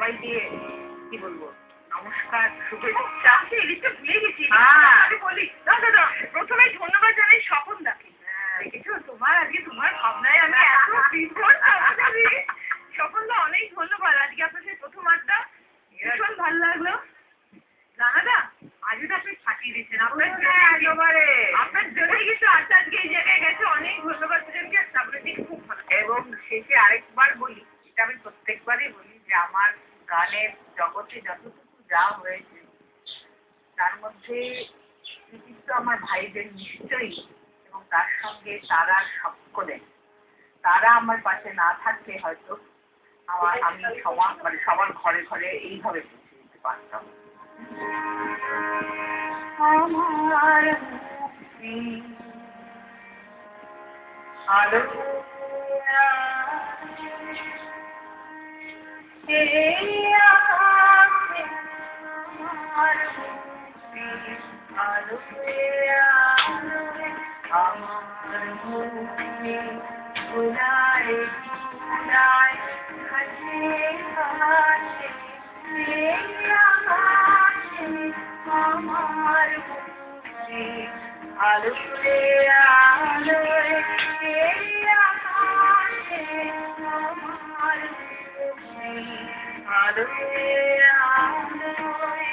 সবাইকে কি বলবো নমস্কার, শুভেচ্ছা। ভুলে গেছি, বলি প্রথমে ধন্যবাদ জানাই স্বপন দাকে। দেখেছো তোমার আজকে তোমার ভাবনায় আমি এত স্বপন দা অনেক ধন্যবাদ। আজকে আপনার সাথে প্রথম আড্ডা ভীষণ ভালো লাগলো। রানাদা আজকে আপনি ফাটিয়ে দিচ্ছেন, আপনার জন্যই কিন্তু আড্ডা আজকে এই জায়গায় গেছে। অনেক ধন্যবাদ দুজনকে। তারপরে খুব ভালো এবং শেষে আরেকবার বলি, এটা আমি প্রত্যেকবারই বলি যে আমার গানের জগতে যতটুকু যা হয়েছে তার মধ্যে কৃতিত্ব আমার ভাইদের নিশ্চয়ই, এবং তার সঙ্গে তারা সকলে, তারা আমার পাশে না থাকলে হয়তো আমি সবার ঘরে ঘরে এইভাবে পৌঁছে দিতে পারতাম। আমার আলো আমার মুক্তি গুনায় গুনায় হাসে হাসে আমার মুক্তি আলোরে আলোয় আকাশে আমার মুক্তি আলোরে আলোয়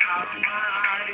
আমার